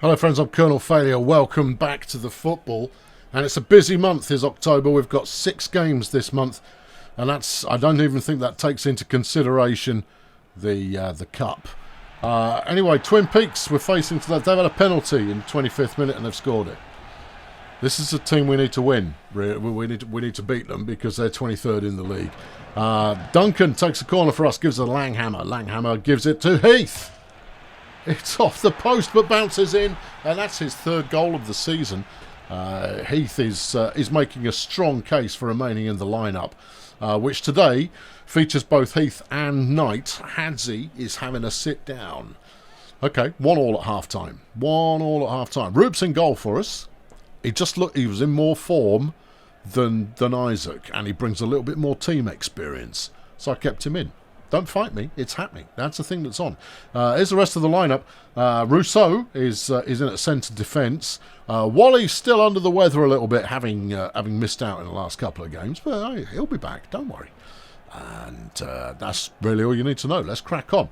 Hello friends, I'm Colonel Failure. Welcome back to the football. And it's a busy month, is October. We've got 6 games this month. And I don't even think that takes into consideration the cup. Anyway, Twin Peaks we're facing today. They've had a penalty in the 25th minute and they've scored it. This is a team we need to win. We need to beat them because they're 23rd in the league. Duncan takes a corner for us, gives it to Langhammer. Langhammer gives it to Heath. It's off the post but bounces in, and that's his 3rd goal of the season. Heath is making a strong case for remaining in the lineup, which today features both Heath and Knight. Hadzi is having a sit down. Okay, 1-1 at half time. 1-1 at half time. Roop's in goal for us. He was in more form than Isaac, and he brings a little bit more team experience, so I kept him in. Don't fight me. It's happening. That's the thing that's on. Here's the rest of the lineup. Rousseau is in at centre defence. Wally's still under the weather a little bit, having missed out in the last couple of games. But he'll be back. Don't worry. And that's really all you need to know. Let's crack on.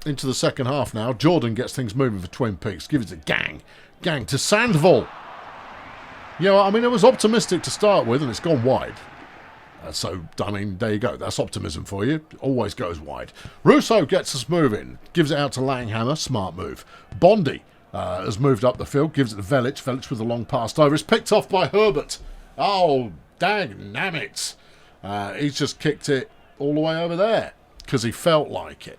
Into the second half now. Jordan gets things moving for Twin Peaks. Gives it to Gang. Gang to Sandval. Yeah, I mean, it was optimistic to start with, and it's gone wide. So, I mean, there you go. That's optimism for you. Always goes wide. Rousseau gets us moving. Gives it out to Langhammer. Smart move. Bondi has moved up the field. Gives it to Velic. Velic with a long pass over. It's picked off by Herbert. Oh, dang-nammit. He's just kicked it all the way over there because he felt like it.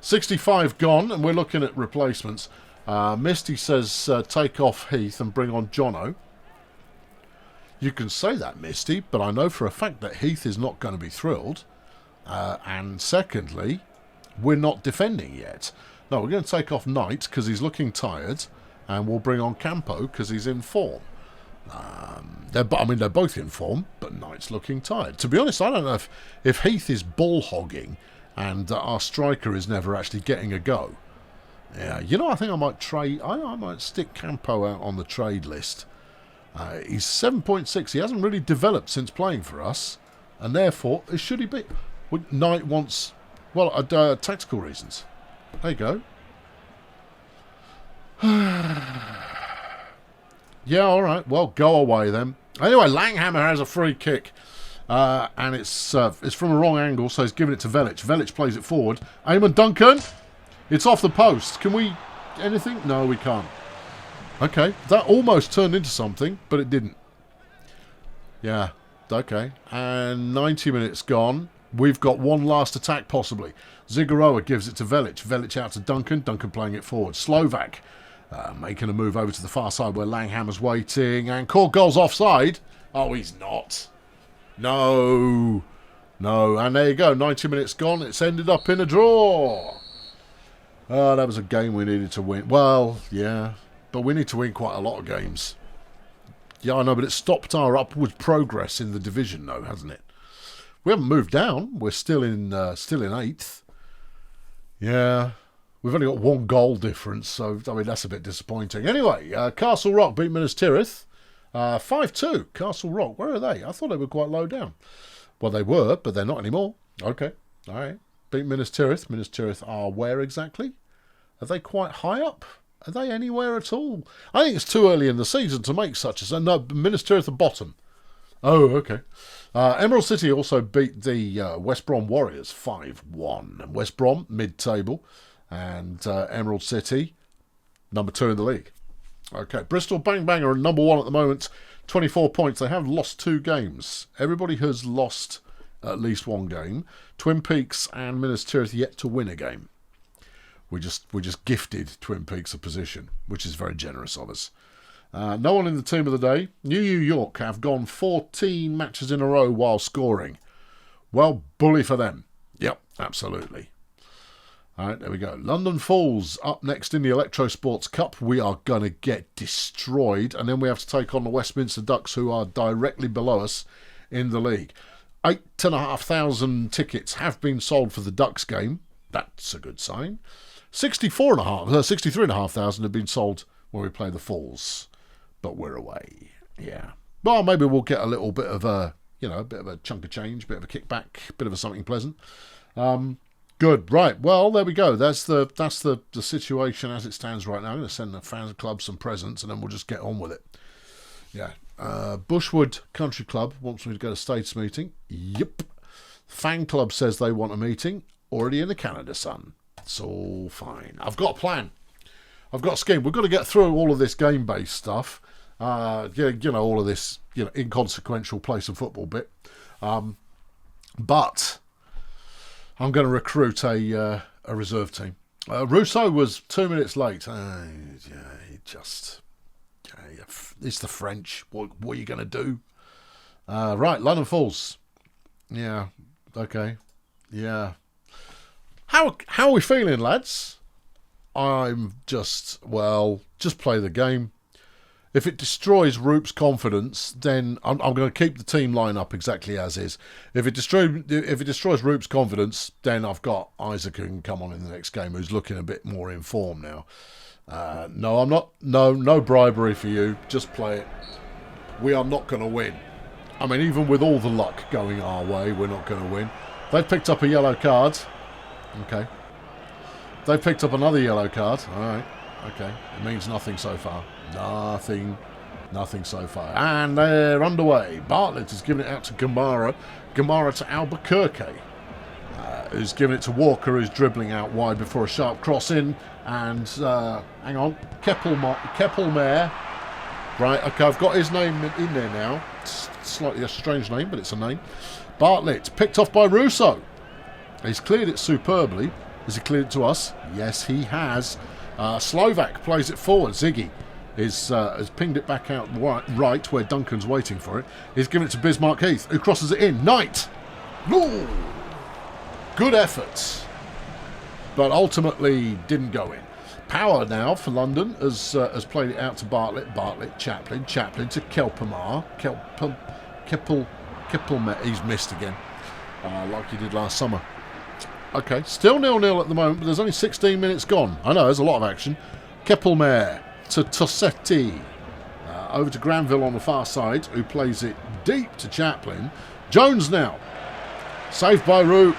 65 gone, and we're looking at replacements. Misty says take off Heath and bring on Jono. You can say that, Misty, but I know for a fact that Heath is not going to be thrilled. And secondly, we're not defending yet. No, we're going to take off Knight because he's looking tired, and we'll bring on Campo because he's in form. They're both in form, but Knight's looking tired. To be honest, I don't know if Heath is ball hogging and our striker is never actually getting a go. Yeah, I think I might trade. I might stick Campo out on the trade list. He's 7.6. He hasn't really developed since playing for us, and therefore, should he be? Knight wants, tactical reasons. There you go. Yeah, all right. Well, go away then. Anyway, Langhammer has a free kick, and it's from a wrong angle, so he's giving it to Velic. Velic plays it forward. Eamon Duncan. It's off the post. Can we anything? No, we can't. Okay, that almost turned into something, but it didn't. Yeah, okay. And 90 minutes gone. We've got one last attack, possibly. Zigaroa gives it to Velic. Velic out to Duncan. Duncan playing it forward. Slovak making a move over to the far side where Langhammer's waiting. And Korgol's offside. Oh, he's not. No. And there you go. 90 minutes gone. It's ended up in a draw. Oh, that was a game we needed to win. Well, yeah. But we need to win quite a lot of games. Yeah, I know, but it stopped our upward progress in the division, though, hasn't it? We haven't moved down. We're still in 8th. Yeah, we've only got 1 goal difference, so I mean that's a bit disappointing. Anyway, Castle Rock beat Minas Tirith 5-2. Castle Rock, where are they? I thought they were quite low down. Well, they were, but they're not anymore. Okay, all right. Beat Minas Tirith. Minas Tirith are where exactly? Are they quite high up? Are they anywhere at all? I think it's too early in the season to make such a... No, Minas Tirith are bottom. Oh, okay. Emerald City also beat the West Brom Warriors 5-1. West Brom, mid-table. And Emerald City, number 2 in the league. Okay, Bristol Bang Bang are number 1 at the moment. 24 points. They have lost 2 games. Everybody has lost at least 1 game. Twin Peaks and Minas Tirith yet to win a game. We just gifted Twin Peaks a position, which is very generous of us. No one in the team of the day. New York have gone 14 matches in a row while scoring. Well, bully for them. Yep, absolutely. All right, there we go. London Falls up next in the Electrosports Cup. We are going to get destroyed. And then we have to take on the Westminster Ducks, who are directly below us in the league. 8,500 tickets have been sold for the Ducks game. That's a good sign. 63,500 have been sold when we play the Falls, but we're away. Yeah. Well, maybe we'll get a little bit of a, a bit of a chunk of change, bit of a kickback, bit of a something pleasant. Good. Right. Well, there we go. That's the situation as it stands right now. I'm going to send the fan club some presents, and then we'll just get on with it. Yeah. Bushwood Country Club wants me to go to states meeting. Yep. Fan club says they want a meeting. Already in the Canada sun. It's all fine. I've got a plan. I've got a scheme. We've got to get through all of this game-based stuff. All of this, inconsequential place of football bit. But I'm going to recruit a reserve team. Rousseau was 2 minutes late. It's the French. What are you going to do? Right, London Falls. Yeah, okay. Yeah. How are we feeling, lads? I'm just play the game. If it destroys Roop's confidence, then I'm going to keep the team line up exactly as is. If it destroys Roop's confidence, then I've got Isaac who can come on in the next game, who's looking a bit more in form now. No, I'm not. No bribery for you. Just play it. We are not going to win. I mean, even with all the luck going our way, we're not going to win. They've picked up a yellow card. Okay. They've picked up another yellow card. All right. Okay. It means nothing so far. Nothing so far. And they're underway. Bartlett has given it out to Gamara. Gamara to Albuquerque. Who's given it to Walker, who's dribbling out wide before a sharp cross in. And, hang on, Keppelmare. Right, okay, I've got his name in there now. It's slightly a strange name, but it's a name. Bartlett, picked off by Rousseau. He's cleared it superbly. Has he cleared it to us? Yes, he has. Slovak plays it forward. Ziggy has pinged it back out right where Duncan's waiting for it. He's given it to Bismarck Heath, who crosses it in. Knight! Ooh! Good efforts. But ultimately didn't go in. Power now for London has played it out to Bartlett. Bartlett, Chaplin to Kelpamar. Keppelmare. He's missed again, like he did last summer. Okay, still 0-0 at the moment, but there's only 16 minutes gone. I know, there's a lot of action. Keppelmare to Tossetti. Over to Granville on the far side, who plays it deep to Chaplin. Jones now. Saved by Roop.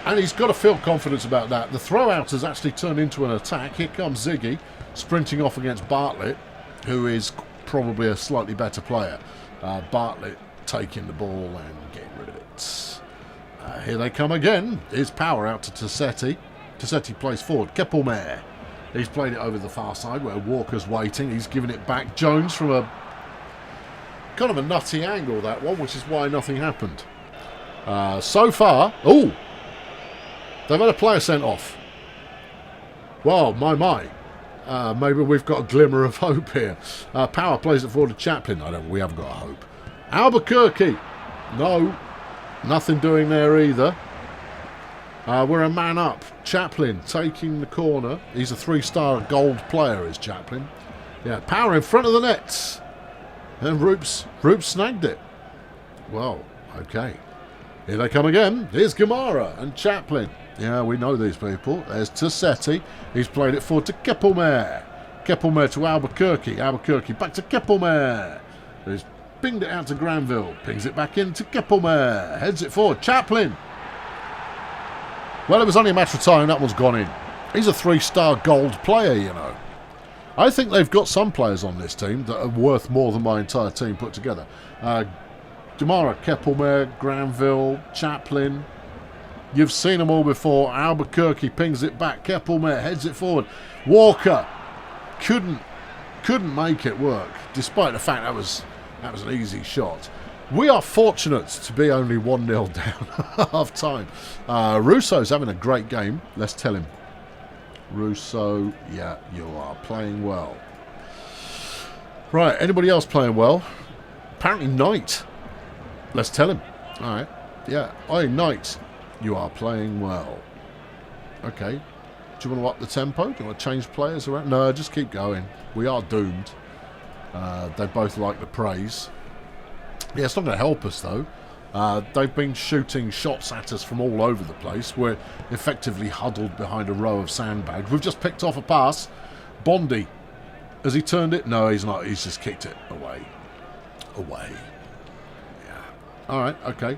And he's got to feel confidence about that. The throw-out has actually turned into an attack. Here comes Ziggy, sprinting off against Bartlett, who is probably a slightly better player. Bartlett taking the ball and getting rid of it. Here they come again. Here's Power out to Tossetti. Tossetti plays forward. Keppelmare. He's played it over the far side where Walker's waiting. He's given it back. Jones from a kind of a nutty angle, that one, which is why nothing happened. So far... Oh! They've had a player sent off. Well, my. Maybe we've got a glimmer of hope here. Power plays it forward to Chaplin. We haven't got a hope. Albuquerque. No. Nothing doing there either. We're a man up. Chaplin taking the corner. He's a 3-star gold player, is Chaplin. Yeah, Power in front of the nets. And Roop snagged it. Well, okay. Here they come again. Here's Gamara and Chaplin. Yeah, we know these people. There's Tossetti. He's played it forward to Keppelmare. Keppelmare to Albuquerque. Albuquerque back to Keppelmare. He's pinged it out to Granville. Pings it back in to Keppelmare. Heads it forward. Chaplin. Well, it was only a matter of time. That one's gone in. He's a 3-star gold player, you know. I think they've got some players on this team that are worth more than my entire team put together. Gamara, Keppelmare, Granville, Chaplin. You've seen them all before. Albuquerque pings it back. Keppelmare heads it forward. Walker couldn't make it work, despite the fact that was an easy shot. We are fortunate to be only 1-0 down half time. Rousseau's having a great game. Let's tell him. Rousseau, yeah, you are playing well. Right, anybody else playing well? Apparently Knight. Let's tell him. All right. Yeah. Oi, Knight. You are playing well. Okay. Do you want to up the tempo? Do you want to change players around? No, just keep going. We are doomed. They both like the praise. Yeah, it's not going to help us, though. They've been shooting shots at us from all over the place. We're effectively huddled behind a row of sandbags. We've just picked off a pass. Bondi. Has he turned it? No, he's not. He's just kicked it away. Away. All right, okay.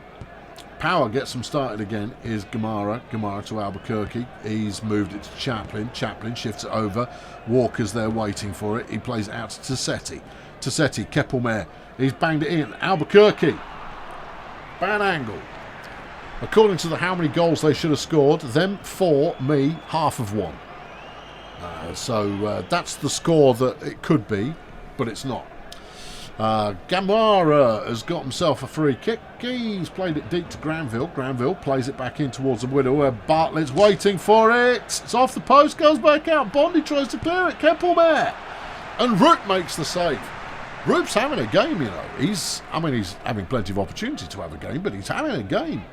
Power gets them started again. Is Gamara to Albuquerque. He's moved it to Chaplin. Chaplin shifts it over. Walker's there waiting for it. He plays it out to Tassetti. Keppelmere. He's banged it in. Albuquerque. Bad angle. According to how many goals they should have scored, them 4, me, half of 1. So that's the score that it could be, but it's not. Gamara has got himself a free kick. He's played it deep to Granville. Granville plays it back in towards the widow where Bartlett's waiting for it. It's off the post, goes back out. Bondi tries to clear it. Keppelmere. And Roop makes the save. Roop's having a game, you know. He's having plenty of opportunity to have a game, but he's having a game.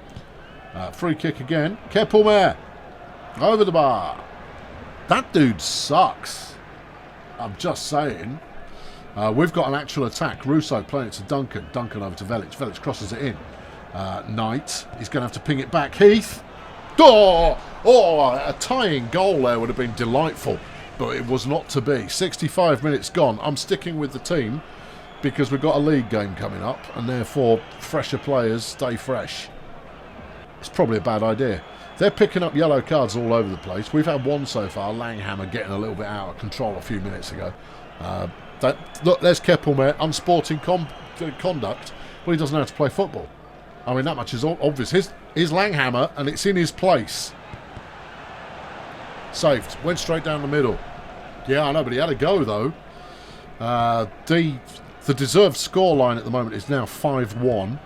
Free kick again. Keppelmere. Over the bar. That dude sucks. I'm just saying. We've got an actual attack. Russo playing it to Duncan. Duncan over to Velic. Velic crosses it in. Knight. He's going to have to ping it back. Heath. Oh, a tying goal there would have been delightful. But it was not to be. 65 minutes gone. I'm sticking with the team because we've got a league game coming up. And therefore, fresher players stay fresh. It's probably a bad idea. They're picking up yellow cards all over the place. We've had one so far. Langhammer getting a little bit out of control a few minutes ago. Look, there's Keppelmere, unsporting conduct. Well, he doesn't know how to play football. I mean, that much is obvious. Here's Langhammer, and it's in his place. Saved. Went straight down the middle. Yeah, I know, but he had a go, though. The deserved scoreline at the moment is now 5-1.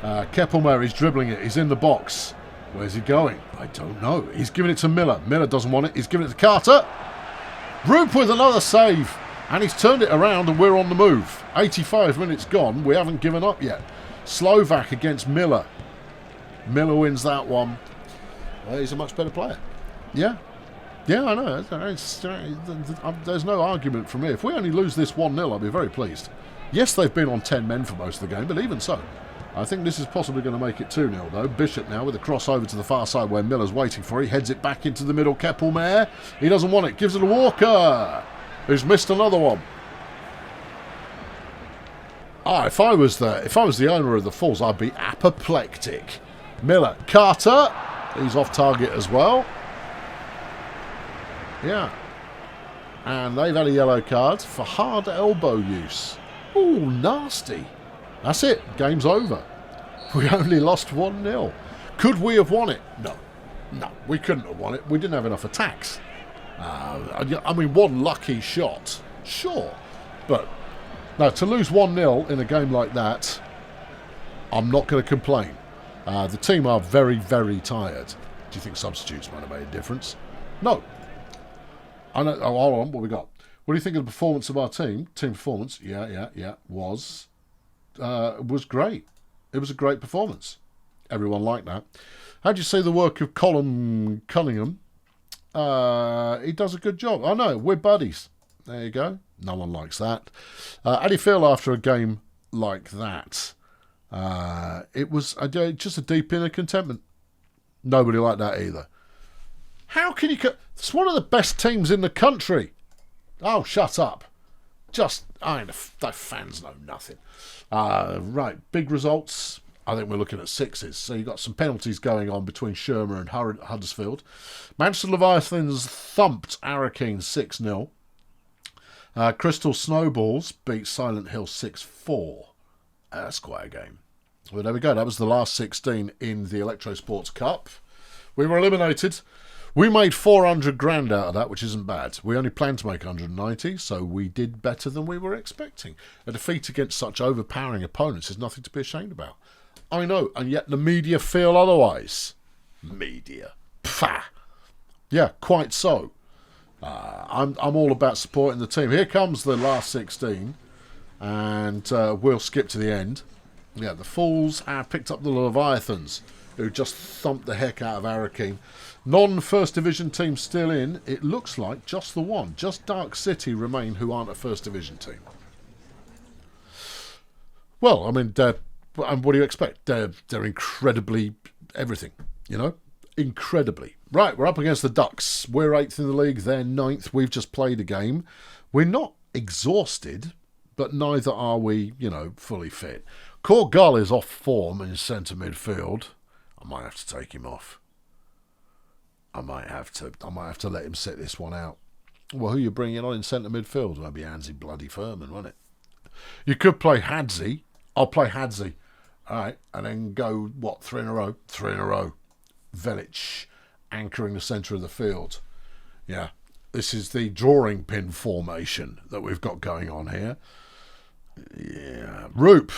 Keppelmere is dribbling it. He's in the box. Where's he going? I don't know. He's giving it to Miller. Miller doesn't want it. He's giving it to Carter. Roop with another save. And he's turned it around and we're on the move. 85 minutes gone. We haven't given up yet. Slovak against Miller. Miller wins that one. Well, he's a much better player. Yeah. Yeah, I know. There's no argument from here. If we only lose this 1-0, I'll be very pleased. Yes, they've been on 10 men for most of the game, but even so. I think this is possibly going to make it 2-0, though. Bishop now with a cross over to the far side where Miller's waiting for it. He heads it back into the middle. Keppelmere. He doesn't want it. Gives it to Walker, who's missed another one. If I was the owner of the Falls, I'd be apoplectic. Miller. Carter. He's off target as well. Yeah. And they've had a yellow card for hard elbow use. Ooh, nasty. That's it. Game's over. We only lost 1-0. Could we have won it? No. No, we couldn't have won it. We didn't have enough attacks. I mean, one lucky shot. Sure. But, no, to lose 1-0 in a game like that, I'm not going to complain. The team are very, very tired. Do you think substitutes might have made a difference? No. I know. Oh, hold on. What we got? What do you think of the performance of our team? Team performance? Yeah. Was great. It was a great performance. Everyone liked that. How do you see the work of Colin Cunningham? He does a good job. I know, we're buddies. There you go. No one likes that. How do you feel after a game like that? It was just a deep inner contentment. Nobody liked that either. How can you... It's one of the best teams in the country. Oh, shut up. The fans know nothing. Right, big results. I think we're looking at 6s. So you've got some penalties going on between Shermer and Huddersfield. Manchester Leviathans thumped Arrakeen 6-0. Crystal Snowballs beat Silent Hill 6-4. That's quite a game. Well, there we go. That was the last 16 in the Electrosports Cup. We were eliminated. We made 400 grand out of that, which isn't bad. We only planned to make 190, so we did better than we were expecting. A defeat against such overpowering opponents is nothing to be ashamed about. I know, and yet the media feel otherwise. Media. Pfah. Yeah, quite so. I'm all about supporting the team. Here comes the last 16, and we'll skip to the end. Yeah, the Fools have picked up the Leviathans, who just thumped the heck out of Arrakeen. Non-First Division team still in. It looks like just the one. Just Dark City remain who aren't a First Division team. Well, I mean, what do you expect? They're incredibly everything, you know? Incredibly. Right, we're up against the Ducks. We're 8th in the league. They're 9th. We've just played a game. We're not exhausted, but neither are we, fully fit. Korgal is off form in centre midfield. I might have to take him off. I might have to let him sit this one out. Well, who are you bringing on in centre midfield? That'd be Anzi bloody Furman, wouldn't it? You could play Hadzi. I'll play Hadzi. All right, and then go, what, 3 in a row? 3 in a row. Velic anchoring the centre of the field. Yeah, this is the drawing pin formation that we've got going on here. Yeah, Roop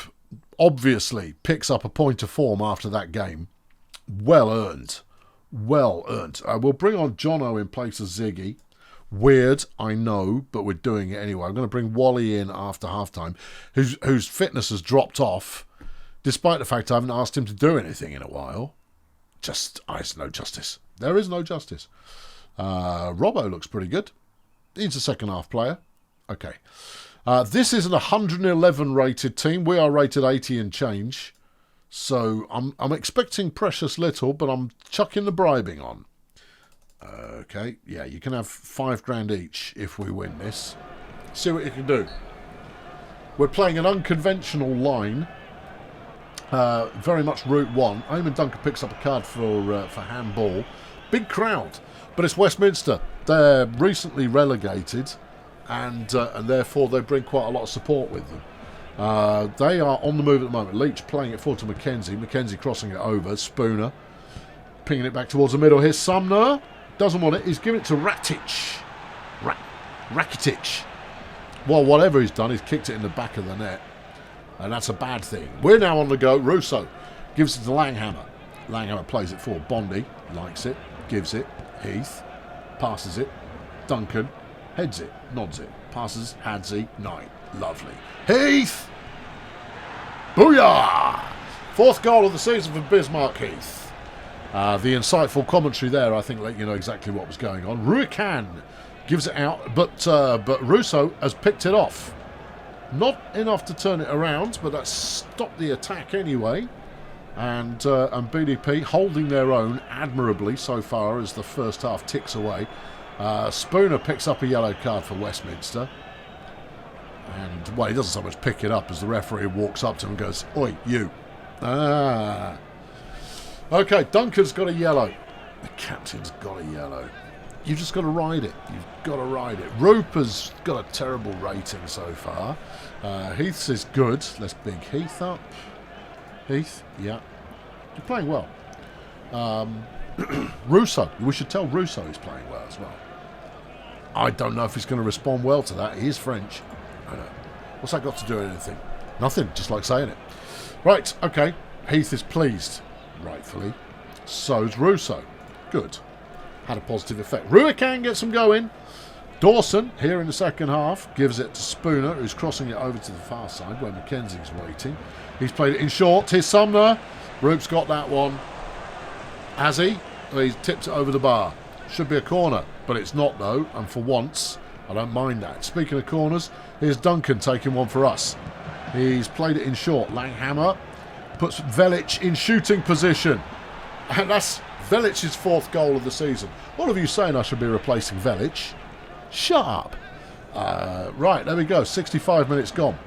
obviously picks up a point of form after that game. Well earned. Well earned. We'll bring on Jono in place of Ziggy. Weird, I know, but we're doing it anyway. I'm going to bring Wally in after halftime, whose fitness has dropped off, despite the fact I haven't asked him to do anything in a while. There's no justice. There is no justice. Robbo looks pretty good. He's a second half player. Okay. This is an 111 rated team. We are rated 80 and change. So I'm expecting precious little, but I'm chucking the bribing on. Okay, yeah, you can have $5,000 each if we win this. See what you can do. We're playing an unconventional line. Very much Route 1. Eamon Duncan picks up a card for handball. Big crowd, but it's Westminster. They're recently relegated, and therefore they bring quite a lot of support with them. They are on the move at the moment. Leach playing it forward to Mackenzie. Mackenzie crossing it over. Spooner pinging it back towards the middle. Here's Sumner. Doesn't want it. He's giving it to Rakitic. Rakitic. Well, whatever he's done, he's kicked it in the back of the net. And that's a bad thing. We're now on the go. Russo gives it to Langhammer. Langhammer plays it forward. Bondi likes it. Gives it. Heath passes it. Duncan heads it. Nods it. Passes. Hadzi. Knight. Lovely. Heath! Booyah! 4th goal of the season for Bismarck Heath. The insightful commentary there, I think, let you know exactly what was going on. Ruican gives it out, but Russo has picked it off. Not enough to turn it around, but that's stopped the attack anyway. And BDP holding their own admirably so far as the first half ticks away. Spooner picks up a yellow card for Westminster. And, well, he doesn't so much pick it up as the referee walks up to him and goes, "Oi, you." Okay, Duncan's got a yellow. The captain's got a yellow. You've just got to ride it. You've got to ride it. Roper's got a terrible rating so far. Heath's is good. Let's big Heath up. Heath, yeah. You're playing well. Russo. We should tell Russo he's playing well as well. I don't know if he's going to respond well to that. He is French. I know. What's that got to do with anything? Nothing, just like saying it. Right, okay. Heath is pleased, rightfully. So's Russo. Good. Had a positive effect. Ruican gets them going. Dawson, here in the second half, gives it to Spooner, who's crossing it over to the far side where Mackenzie's waiting. He's played it in short. Here's Sumner. Roop's got that one. Has he? He's tipped it over the bar. Should be a corner, but it's not, though, and for once, I don't mind that. Speaking of corners, here's Duncan taking one for us. He's played it in short. Langhammer puts Velic in shooting position. And that's Velic's 4th goal of the season. All of you saying I should be replacing Velic. Shut up. Right, there we go. 65 minutes gone.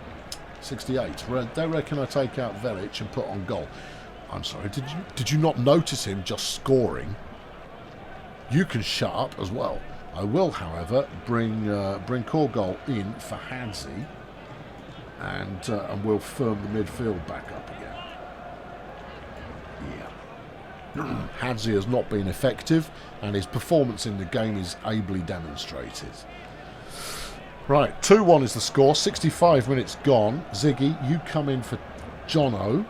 68. They reckon I take out Velic and put on goal. I'm sorry, did you not notice him just scoring? You can shut up as well. I will, however, bring Korgol in for Hadzi, and we'll firm the midfield back up again. Yeah. Hadzi has not been effective, and his performance in the game is ably demonstrated. Right, 2-1 is the score. 65 minutes gone. Ziggy, you come in for Jono,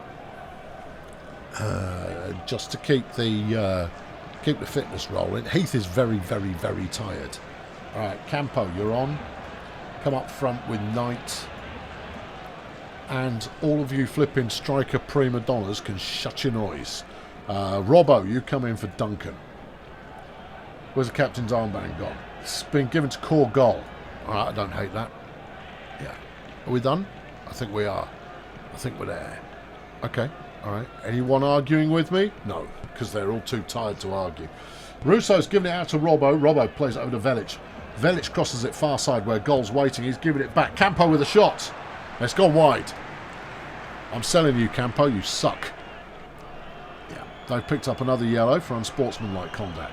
just to keep the fitness rolling. Heath is very, very, very tired. All right, Campo, you're on. Come up front with Knight. And all of you flipping striker prima donnas can shut your noise. Robbo, you come in for Duncan. Where's the captain's armband gone? It's been given to Korgol. All right, I don't hate that. Yeah. Are we done? I think we are. I think we're there. Okay. All right. Anyone arguing with me? No, because they're all too tired to argue. Russo's giving it out to Robbo. Robbo plays it over to Velic. Velic crosses it far side where Goal's waiting. He's giving it back. Campo with a shot. It's gone wide. I'm selling you, Campo. You suck. Yeah, they've picked up another yellow for unsportsmanlike contact.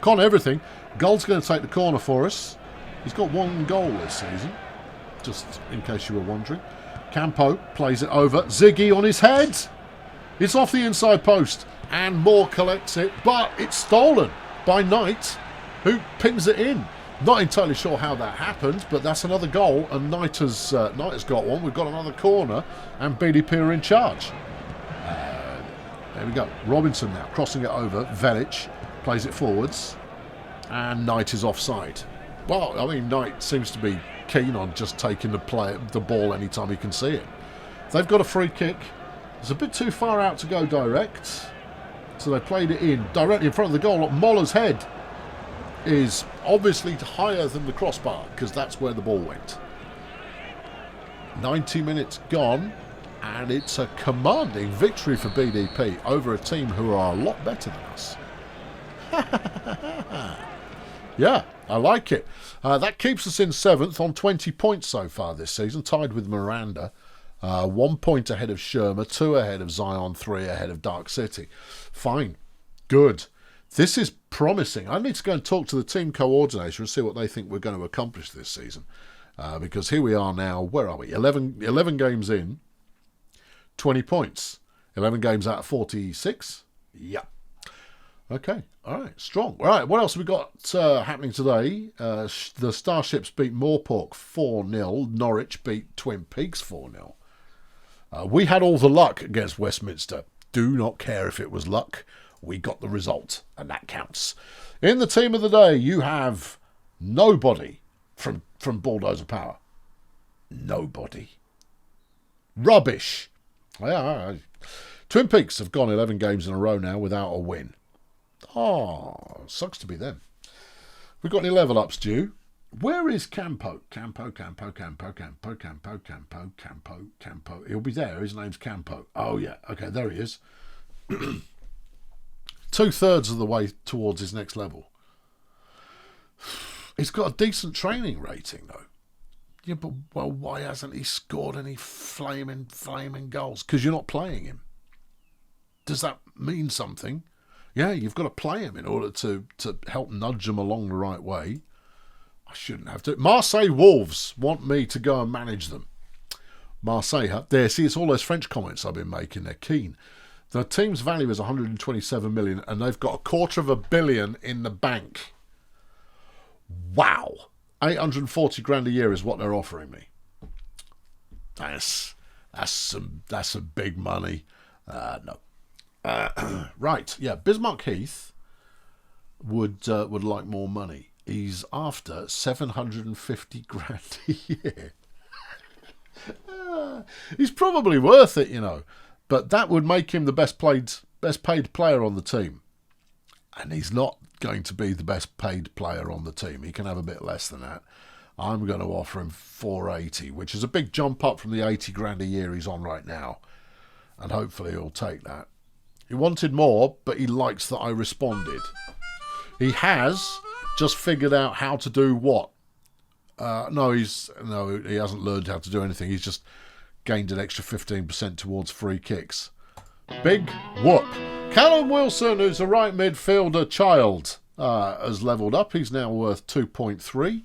Con everything. Goal's going to take the corner for us. He's got 1 goal this season, just in case you were wondering. Campo plays it over. Ziggy on his head. It's off the inside post. And Moore collects it, but it's stolen by Knight, who pings it in. Not entirely sure how that happened, but that's another goal, and Knight has got one. We've got another corner, and BDP are in charge. There we go. Robinson now crossing it over. Velic plays it forwards, and Knight is offside. Well, I mean, Knight seems to be keen on just taking the ball anytime he can see it. They've got a free kick. It's a bit too far out to go direct, so they played it in directly in front of the goal. Moller's head is obviously higher than the crossbar because that's where the ball went. 90 minutes gone, and it's a commanding victory for BDP over a team who are a lot better than us. Yeah, I like it. That keeps us in 7th on 20 points so far this season, tied with Miranda. 1 point ahead of Shermer, 2 ahead of Zion, 3 ahead of Dark City. Fine. Good. This is promising. I need to go and talk to the team coordinator and see what they think we're going to accomplish this season. Because here we are now, where are we? 11 games in, 20 points. 11 games out of 46? Yeah. Okay. All right. Strong. All right. What else have we got happening today? The Starships beat Moorpork 4-0. Norwich beat Twin Peaks 4-0. We had all the luck against Westminster. Do not care if it was luck. We got the result, and that counts. In the team of the day, you have nobody from Bulldozer Power. Nobody. Rubbish. Yeah. Twin Peaks have gone 11 games in a row now without a win. Oh, sucks to be them. We've got any level ups due. Where is Campo? Campo. He'll be there. His name's Campo. Oh, yeah. Okay, there he is. 2/3 of the way towards his next level. He's got a decent training rating, though. Yeah, but well, why hasn't he scored any flaming goals? Because you're not playing him. Does that mean something? Yeah, you've got to play him in order to help nudge him along the right way. I shouldn't have to. Marseille Wolves want me to go and manage them. Marseille, there, see, it's all those French comments I've been making. They're keen. The team's value is 127 million, and they've got $250 million in the bank. Wow. 840 grand a year is what they're offering me. That's some big money. No. Right, yeah. Bismarck Heath would like more money. He's after 750 grand a year. He's probably worth it, you know. But that would make him the best paid player on the team. And he's not going to be the best paid player on the team. He can have a bit less than that. I'm going to offer him 480, which is a big jump up from the 80 grand a year he's on right now. And hopefully he'll take that. He wanted more, but he likes that I responded. He has just figured out how to do what? No, he hasn't learned how to do anything. He's just gained an extra 15% towards free kicks. Big whoop. Callum Wilson, who's a right midfielder child, has levelled up. He's now worth 2.3.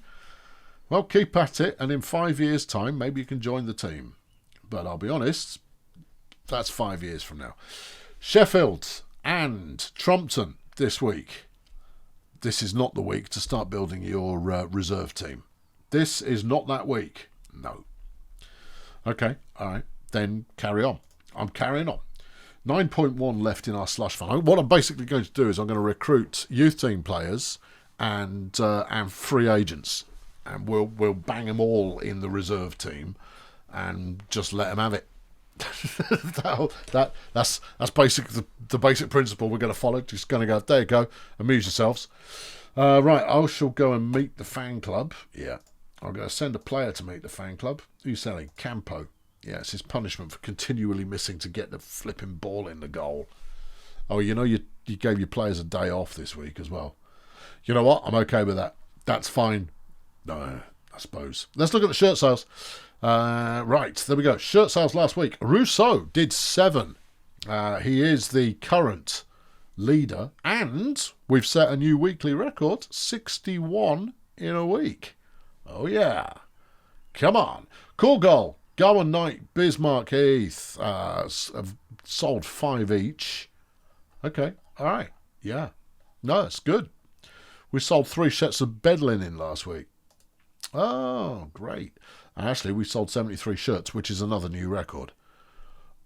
Well, keep at it, and in 5 years' time, maybe you can join the team. But I'll be honest, that's 5 years from now. Sheffield and Trumpton this week. This is not the week to start building your reserve team. This is not that week. No. Okay, all right. Then carry on. I'm carrying on. 9.1 left in our slush fund. What I'm basically going to do is I'm going to recruit youth team players and free agents. And we'll bang them all in the reserve team and just let them have it. That's basically the basic principle we're going to follow. Just going to go, there you go, amuse yourselves. Right, I shall go and meet the fan club. Yeah, I'm going to send a player to meet the fan club. Who's selling? Campo. Yeah, it's his punishment for continually missing to get the flipping ball in the goal. Oh, you know, you gave your players a day off this week as well. You know what? I'm okay with that. That's fine. No, I suppose. Let's look at the shirt sales. Right, there we go. Shirt sales last week. Rousseau did 7. He is the current leader, and we've set a new weekly record, 61 in a week. Oh, yeah. Come on. Cool goal. Gowan Knight, Bismarck Heath have sold 5 each. Okay, all right. Yeah. No, it's good. We sold 3 sets of bed linen last week. Oh, great. Actually, we sold 73 shirts, which is another new record.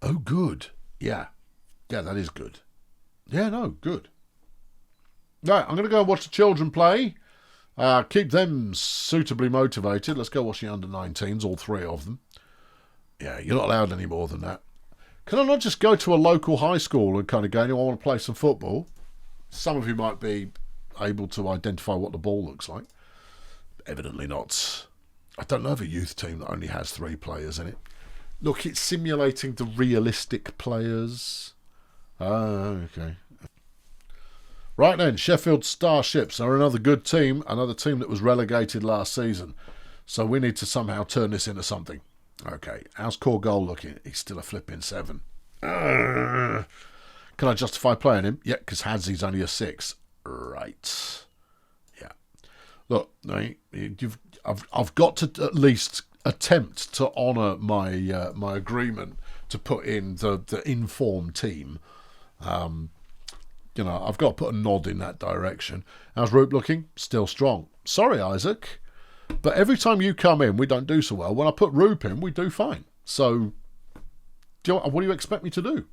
Oh, good. Yeah. Yeah, that is good. Yeah, no, good. Right, I'm going to go and watch the children play. Keep them suitably motivated. Let's go watch the under-19s, all 3 of them. Yeah, you're not allowed any more than that. Can I not just go to a local high school and kind of go, I want to play some football? Some of you might be able to identify what the ball looks like. Evidently not. I don't know of a youth team that only has 3 players in it. Look, it's simulating the realistic players. Okay. Right then, Sheffield Starships are another good team, another team that was relegated last season. So we need to somehow turn this into something. Okay, how's core goal looking? He's still a flipping 7. Can I justify playing him? Yeah, because Hadzie's only a 6. Right. Yeah. Look, I've got to at least attempt to honour my my agreement to put in the informed team. I've got to put a nod in that direction. How's Roop looking? Still strong. Sorry, Isaac, but every time you come in, we don't do so well. When I put Roop in, we do fine. So, what do you expect me to do?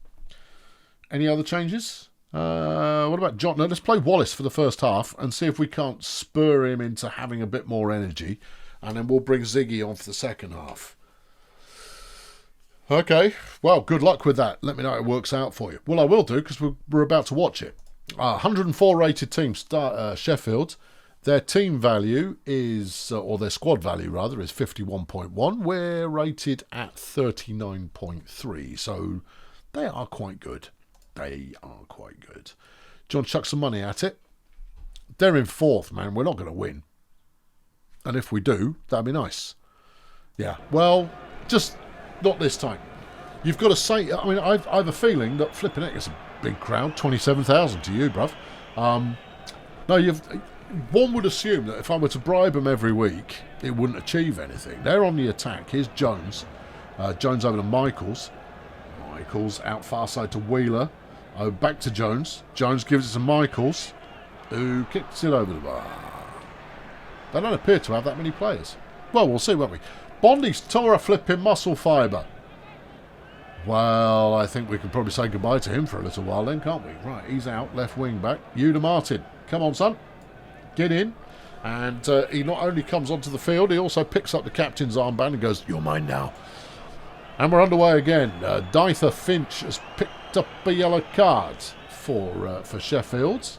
Any other changes? What about John? No, let's play Wallace for the first half and see if we can't spur him into having a bit more energy, and then we'll bring Ziggy on for the second half. Okay, well, good luck with that. Let me know how it works out for you. Well, I will do, because we're about to watch it. 104 rated team, Sheffield. Their team value is, or their squad value rather, is 51.1. We're rated at 39.3, so they are quite good. They are quite good. John, chuck some money at it. They're in 4th, man. We're not going to win. And if we do, that'd be nice. Yeah, well, just not this time. You've got to say, I mean, I have a feeling that flipping it is a big crowd. 27,000 to you, bruv. No, one would assume that if I were to bribe them every week, it wouldn't achieve anything. They're on the attack. Here's Jones. Jones over to Michaels. Michaels out far side to Wheeler. Oh, back to Jones. Jones gives it to Michaels, who kicks it over the bar. They don't appear to have that many players. Well, we'll see, won't we? Bondi's tore a flipping muscle fibre. Well, I think we can probably say goodbye to him for a little while then, can't we? Right, he's out, left wing back. Yuda Martin. Come on, son. Get in. And he not only comes onto the field, he also picks up the captain's armband and goes, "You're mine now." And we're underway again. Dyther Finch has picked up a yellow card for Sheffield.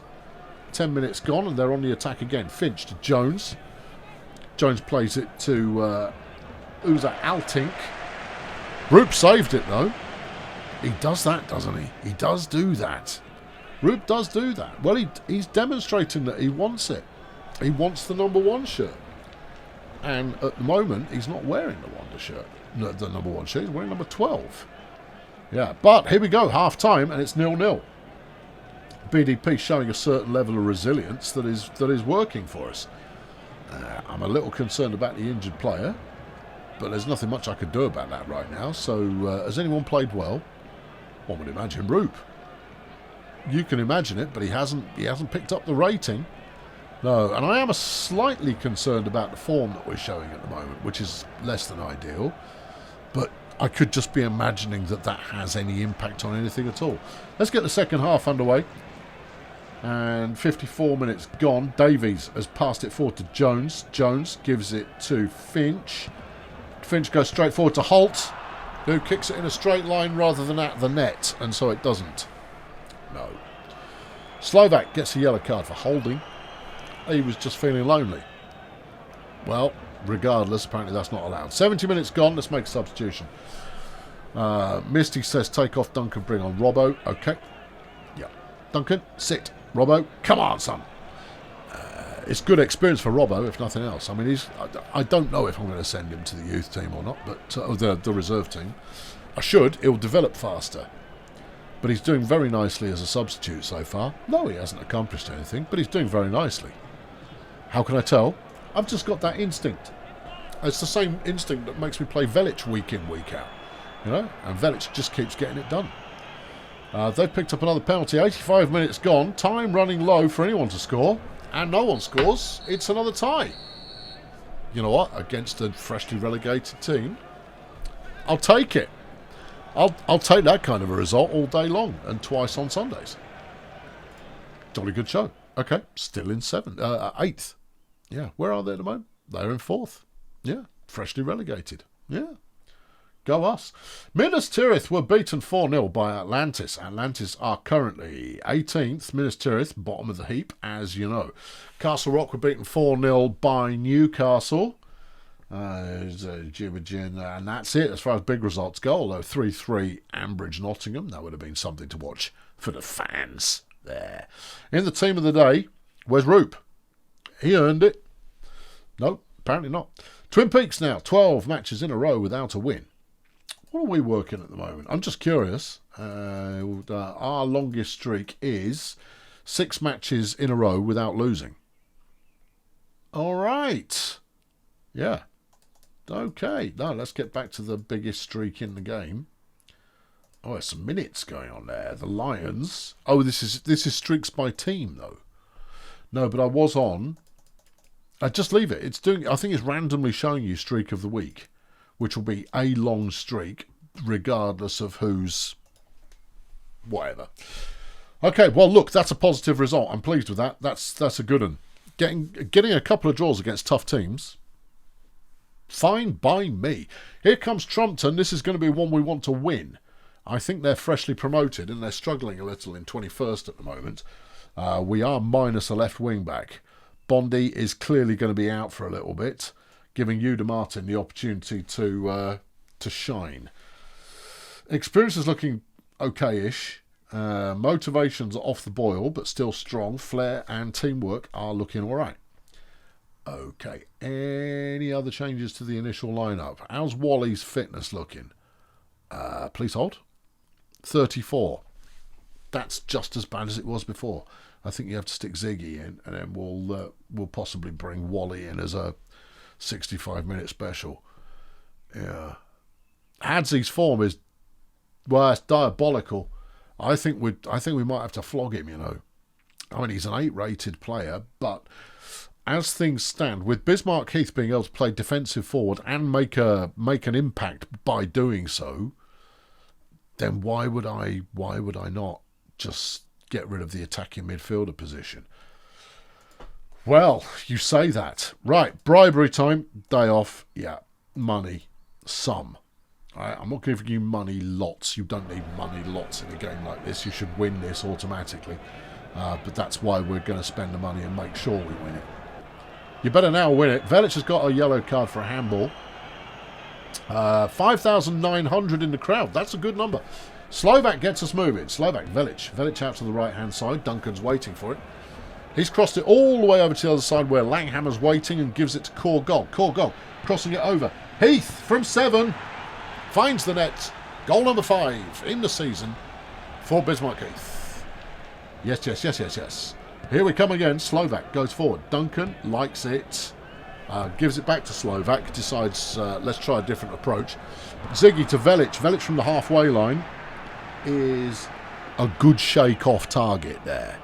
10 minutes gone and they're on the attack again. Finch to Jones. Jones plays it to Uza Altink. Roop saved it though. He does that, doesn't he? He does do that. Roop does do that. Well, he's demonstrating that he wants it. He wants the number 1 shirt. And at the moment, he's not wearing the Wonder shirt. No, the number 1 shirt. He's wearing number 12. Yeah, but here we go. Half time and it's 0-0. BDP showing a certain level of resilience that is working for us. I'm a little concerned about the injured player, but there's nothing much I could do about that right now. So, has anyone played well? One would imagine Roop. You can imagine it, but he hasn't picked up the rating. No, and I am slightly concerned about the form that we're showing at the moment, which is less than ideal. But I could just be imagining that has any impact on anything at all. Let's get the second half underway. And 54 minutes gone. Davies has passed it forward to Jones. Jones gives it to Finch. Finch goes straight forward to Holt, who kicks it in a straight line rather than at the net, and so it doesn't. No. Slovak gets a yellow card for holding. He was just feeling lonely. Well, regardless, apparently that's not allowed. 70 minutes gone. Let's make a substitution. Misty says take off Duncan, bring on Robbo. Okay. Yeah. Duncan, sit. Robbo, come on, son. It's good experience for Robbo, if nothing else. I mean, I don't know if I'm going to send him to the youth team or not, but the reserve team. I should. He'll develop faster. But he's doing very nicely as a substitute so far. No, he hasn't accomplished anything, but he's doing very nicely. How can I tell? I've just got that instinct. It's the same instinct that makes me play Velic week in, week out. You know? And Velic just keeps getting it done. They've picked up another penalty. 85 minutes gone. Time running low for anyone to score. And no one scores. It's another tie. You know what? Against a freshly relegated team, I'll take it. I'll take that kind of a result all day long and twice on Sundays. Jolly good show. Okay, still in 8th. Yeah, where are they at the moment? They're in 4th. Yeah, freshly relegated. Yeah, go us. Minas Tirith were beaten 4-0 by Atlantis. Atlantis are currently 18th. Minas Tirith, bottom of the heap, as you know. Castle Rock were beaten 4-0 by Newcastle. And that's it as far as big results go, although 3-3 Ambridge Nottingham, that would have been something to watch for the fans there. In the team of the day, where's Roop? He earned it. No, apparently not. Twin Peaks now, 12 matches in a row without a win. What are we working at the moment? I'm just curious. Our longest streak is 6 matches in a row without losing. All right. Yeah. Okay, now let's get back to the biggest streak in the game. Oh, there's some minutes going on there. The Lions. Oh, this is streaks by team though. No, but I was on. Just leave it. It's doing. I think it's randomly showing you streak of the week, which will be a long streak, regardless of who's whatever. Okay, well look, that's a positive result. I'm pleased with that. That's a good one. Getting a couple of draws against tough teams. Fine by me. Here comes Trumpton. This is going to be one we want to win. I think they're freshly promoted and they're struggling a little in 21st at the moment. We are minus a left wing back. Bondi is clearly going to be out for a little bit, giving Uda Martin the opportunity to shine. Experience is looking okay-ish. Motivations are off the boil, but still strong. Flair and teamwork are looking all right. Okay, any other changes to the initial lineup? How's Wally's fitness looking? Please hold. 34. That's just as bad as it was before. I think you have to stick Ziggy in, and then we'll possibly bring Wally in as a 65-minute special. Yeah, Hadsley's form is it's diabolical. I think we might have to flog him. You know, I mean he's an 8-rated player, but as things stand, with Bismarck Heath being able to play defensive forward and make an impact by doing so, then why would I not just get rid of the attacking midfielder position? Well, you say that. Right, bribery time, day off, yeah, money, some. Right, I'm not giving you money lots. You don't need money lots in a game like this. You should win this automatically. But that's why we're going to spend the money and make sure we win it. You better now win it. Velic has got a yellow card for a handball. 5,900 in the crowd. That's a good number. Slovak gets us moving. Slovak, Velic. Velic out to the right-hand side. Duncan's waiting for it. He's crossed it all the way over to the other side where Langhammer's waiting and gives it to Corgol. Corgol crossing it over. Heath from 7 finds the net. Goal number 5 in the season for Bismarck Heath. Yes. Here we come again. Slovak goes forward. Duncan likes it. Gives it back to Slovak. Decides, let's try a different approach. Ziggy to Velic. Velic from the halfway line is a good shake off target there.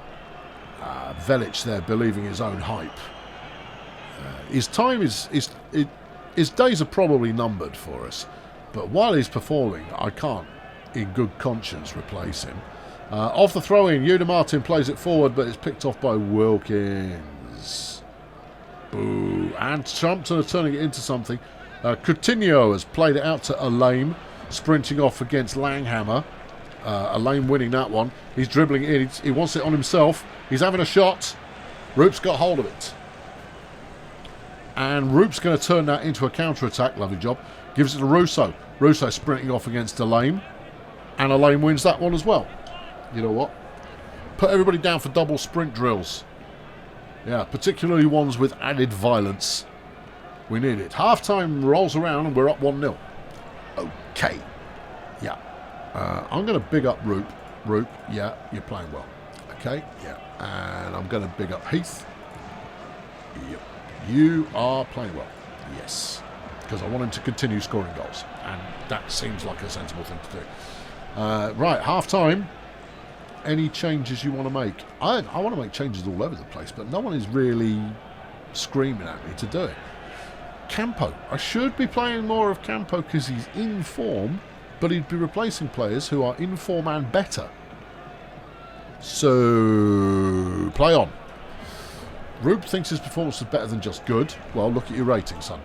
Velic there believing his own hype. His time his days are probably numbered for us. But while he's performing, I can't in good conscience replace him. Off the throw-in, Uda Martin plays it forward, but it's picked off by Wilkins. Boo. And Trumpton are turning it into something. Coutinho has played it out to Alaim, sprinting off against Langhammer. Alaim winning that one. He's dribbling it in. He wants it on himself. He's having a shot. Roop's got hold of it. And Roop's going to turn that into a counter-attack. Lovely job. Gives it to Russo. Russo sprinting off against Alaim. And Alaim wins that one as well. You know what? Put everybody down for double sprint drills. Yeah, particularly ones with added violence. We need it. Half-time rolls around and we're up 1-0. Okay. Yeah. I'm going to big up Roop. Roop, yeah, you're playing well. Okay, yeah. And I'm going to big up Heath. Yep. You are playing well. Yes. Because I want him to continue scoring goals. And that seems like a sensible thing to do. Right, half-time. Any changes you want to make? I want to make changes all over the place, but no one is really screaming at me to do it. Campo. I should be playing more of Campo because he's in form, but he'd be replacing players who are in form and better. So, play on. Roop thinks his performance was better than just good. Well, look at your rating, son.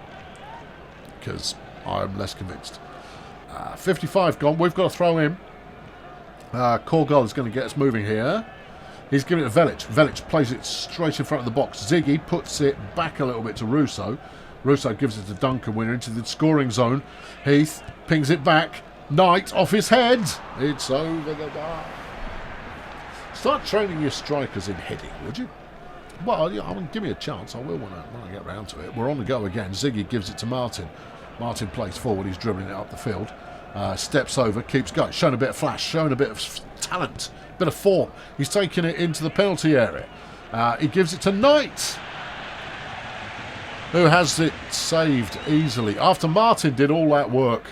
Because I'm less convinced. 55 gone. We've got to throw him. Korgol is going to get us moving here. He's giving it to Velic. Velic plays it straight in front of the box. Ziggy puts it back a little bit to Russo. Russo gives it to Duncan. We're into the scoring zone. Heath pings it back. Knight off his head. It's over the bar. Start training your strikers in heading, would you? Well, yeah, I mean, give me a chance. I will when I get round to it. We're on the go again. Ziggy gives it to Martin. Martin plays forward. He's dribbling it up the field. Steps over, keeps going, showing a bit of flash, showing a bit of talent, bit of form. He's taking it into the penalty area. He gives it to Knight, who has it saved easily. After Martin did all that work,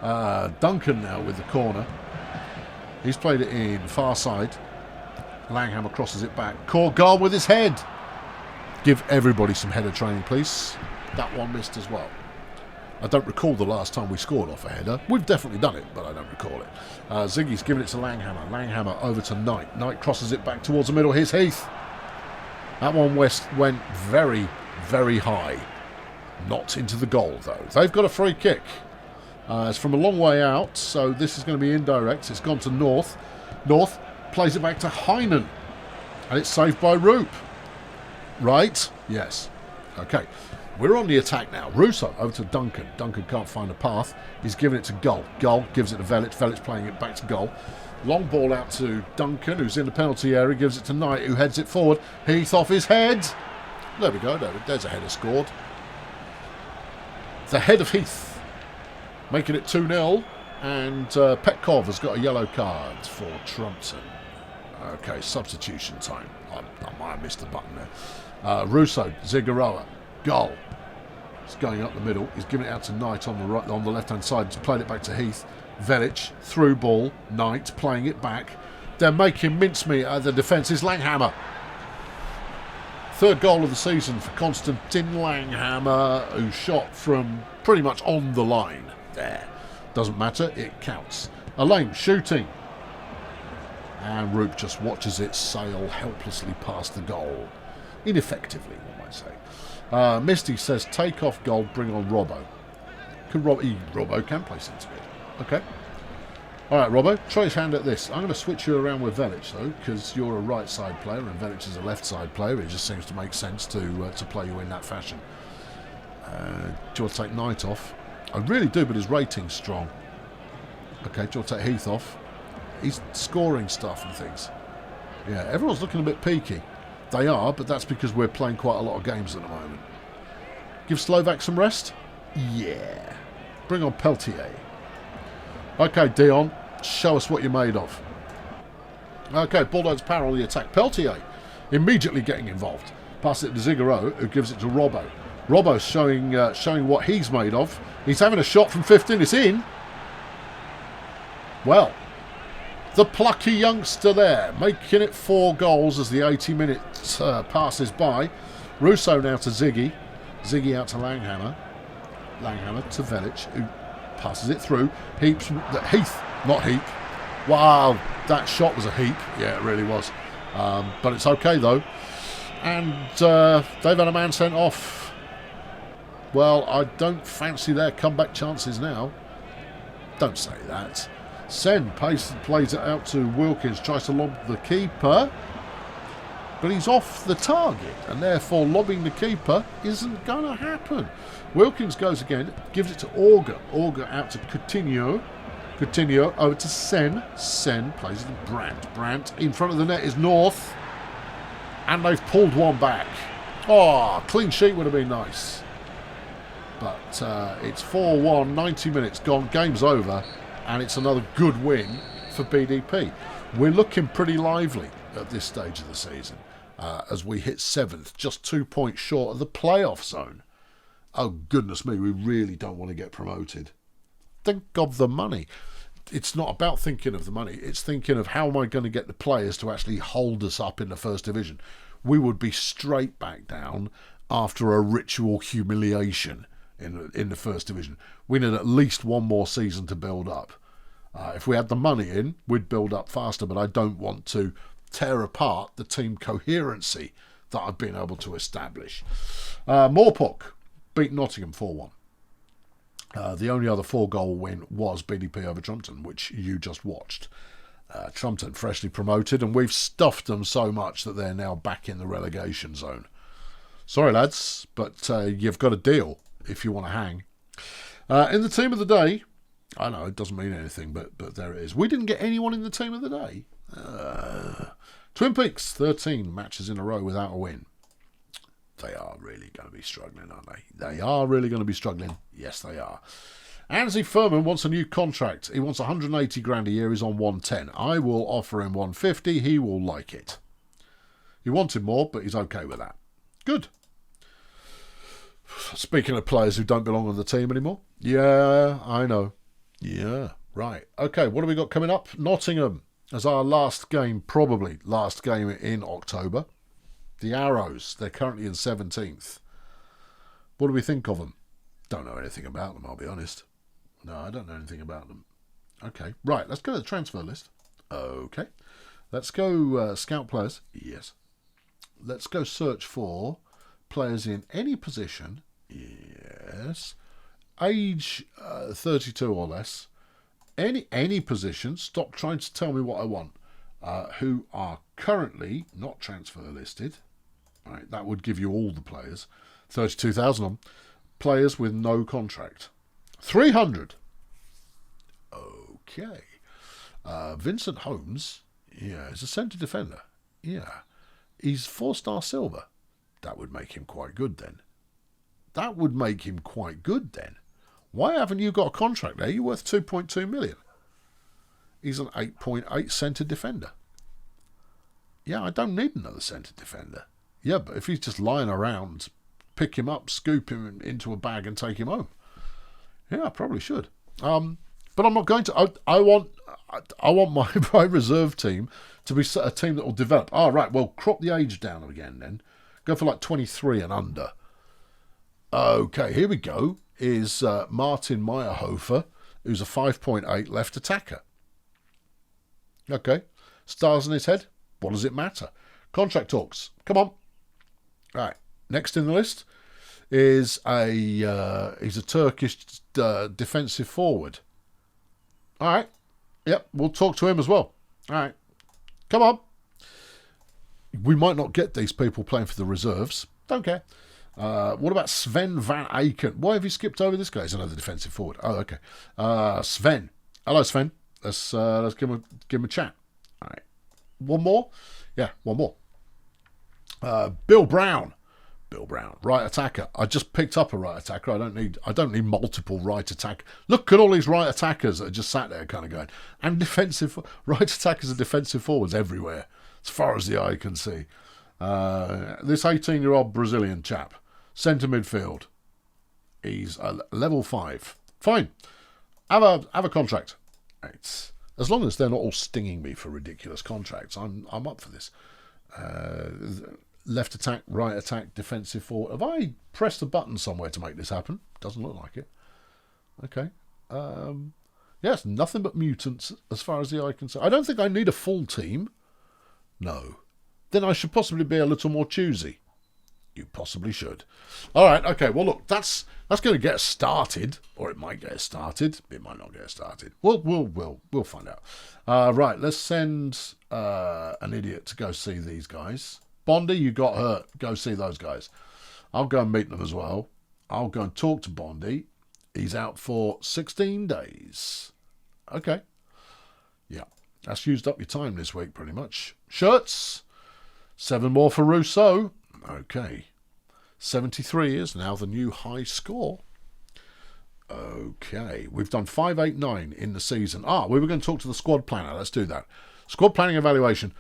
Duncan now with the corner. He's played it in, far side. Langhammer crosses it back. Korgol with his head. Give everybody some header training, please. That one missed as well. I don't recall the last time we scored off a header. We've definitely done it, but I don't recall it. Ziggy's giving it to Langhammer. Langhammer over to Knight. Knight crosses it back towards the middle. Here's Heath. That one went very, very high. Not into the goal, though. They've got a free kick. It's from a long way out, so this is going to be indirect. It's gone to North. North plays it back to Heinen. And it's saved by Roop. Right? Yes. Okay. We're on the attack now. Russo over to Duncan. Duncan can't find a path. He's giving it to Gull. Gull gives it to Velic. Velic's playing it back to Gull. Long ball out to Duncan, who's in the penalty area. Gives it to Knight, who heads it forward. Heath off his head. There we go. There's a header scored. The head of Heath. Making it 2-0. And Petkov has got a yellow card for Trumpton. Okay, substitution time. I might have missed the button there. Russo, Zigaroa. Gull. He's going up the middle. He's giving it out to Knight on the right, on the left-hand side. He's played it back to Heath. Velic, through ball. Knight playing it back. They're making mincemeat at the defence. Is Langhammer. Third goal of the season for Konstantin Langhammer, who shot from pretty much on the line. There. Doesn't matter. It counts. Elaine shooting. And Roop just watches it sail helplessly past the goal. Ineffectively, one might say. Misty says, take off Gold, bring on Robbo. Robbo can play centre mid. Okay. Alright, Robbo, try his hand at this. I'm going to switch you around with Velic, though, because you're a right side player and Velic is a left side player. It just seems to make sense to play you in that fashion. Do you want to take Knight off? I really do, but his rating's strong. Okay, do you want to take Heath off? He's scoring stuff and things. Yeah, everyone's looking a bit peaky. They are, but that's because we're playing quite a lot of games at the moment. Give Slovak some rest? Yeah. Bring on Peltier. Okay, Dion, show us what you're made of. Okay, Bulldozer Power on the attack. Peltier immediately getting involved. Pass it to Zigaro, who gives it to Robbo. Robbo's showing what he's made of. He's having a shot from 15. It's in. Well, the plucky youngster there, making it 4 goals as the 80 minutes passes by. Russo now to Ziggy. Ziggy out to Langhammer. Langhammer to Velic, who passes it through. Heath, not Heap. Wow, that shot was a heap. Yeah, it really was. But it's okay, though. And they've had a man sent off. Well, I don't fancy their comeback chances now. Don't say that. Sen plays it out to Wilkins, tries to lob the keeper, but he's off the target, and therefore lobbing the keeper isn't going to happen. Wilkins goes again, gives it to Auger. Auger out to Coutinho. Coutinho over to Sen. Sen plays it to Brandt. Brandt in front of the net is North. And they've pulled one back. Oh, clean sheet would have been nice. But it's 4-1, 90 minutes gone, game's over, and it's another good win for BDP. We're looking pretty lively at this stage of the season as we hit 7th, just 2 points short of the playoff zone. Oh, goodness me, we really don't want to get promoted. Think of the money. It's not about thinking of the money. It's thinking of how am I going to get the players to actually hold us up in the first division. We would be straight back down after a ritual humiliation in the first division. We need at least one more season to build up. If we had the money in, we'd build up faster, but I don't want to tear apart the team coherency that I've been able to establish. Morpok beat Nottingham 4-1. The only other 4-goal win was BDP over Trumpton, which you just watched. Trumpton freshly promoted, and we've stuffed them so much that they're now back in the relegation zone. Sorry, lads, but you've got a deal if you want to hang. In the team of the day, I know it doesn't mean anything, but there it is. We didn't get anyone in the team of the day. Twin Peaks, 13 matches in a row without a win. They are really going to be struggling, aren't they? They are really going to be struggling. Yes, they are. Ansley Furman wants a new contract. He wants 180 grand a year. He's on 110. I will offer him 150. He will like it. He wanted more, but he's okay with that. Good. Speaking of players who don't belong on the team anymore. Yeah, I know. Yeah, right. Okay, what have we got coming up? Nottingham as our last game, probably last game in October. The Arrows, they're currently in 17th. What do we think of them? Don't know anything about them, I'll be honest. No, I don't know anything about them. Okay, right, let's go to the transfer list. Okay, let's go scout players. Yes. Let's go search for players in any position. Yes. Age 32 or less. Any position. Stop trying to tell me what I want. Who are currently not transfer listed. Right, that would give you all the players. 32,000 on. Players with no contract. 300. Okay. Vincent Holmes. Yeah, he's a centre defender. Yeah. He's 4-star silver. That would make him quite good then. Why haven't you got a contract there? You're worth 2.2 million. He's an 8.8 centre defender. Yeah, I don't need another centre defender. Yeah, but if he's just lying around, pick him up, scoop him into a bag and take him home. Yeah, I probably should. But I'm not going to. I want my reserve team to be a team that will develop. Oh, right, well, crop the age down again then. Go for like 23 and under. Okay, here we go. Is Martin Meyerhofer, who's a 5.8 left attacker. Okay, stars on his head. What does it matter? Contract talks. Come on. All right. Next in the list is he's a Turkish defensive forward. All right. Yep. We'll talk to him as well. All right. Come on. We might not get these people playing for the reserves. Don't care. What about Sven van Aken? Why have you skipped over this guy? He's another defensive forward. Oh, okay. Sven. Hello, Sven. Let's give him a chat. All right. One more? Yeah, one more. Bill Brown. Right attacker. I just picked up a right attacker. I don't need multiple right attack. Look at all these right attackers that are just sat there kind of going. And defensive right attackers and defensive forwards everywhere, as far as the eye can see. This 18-year-old Brazilian chap, centre midfield. He's a level 5. Fine. Have a contract. It's, as long as they're not all stinging me for ridiculous contracts, I'm up for this. Left attack, right attack, defensive forward. Have I pressed a button somewhere to make this happen? Doesn't look like it. Okay. Yes, nothing but mutants as far as the eye can see. I don't think I need a full team. No. Then I should possibly be a little more choosy. You possibly should. All right, okay. Well, look, that's going to get us started, or it might get us started. It might not get us started. We'll find out. Right, let's send an idiot to go see these guys. Bondi, you got hurt. Go see those guys. I'll go and meet them as well. I'll go and talk to Bondi. He's out for 16 days. Okay. Yeah, that's used up your time this week, pretty much. Shirts. 7 more for Rousseau. Okay. 73 is now the new high score. Okay. We've done 589 in the season. We were going to talk to the squad planner. Let's do that. Squad planning evaluation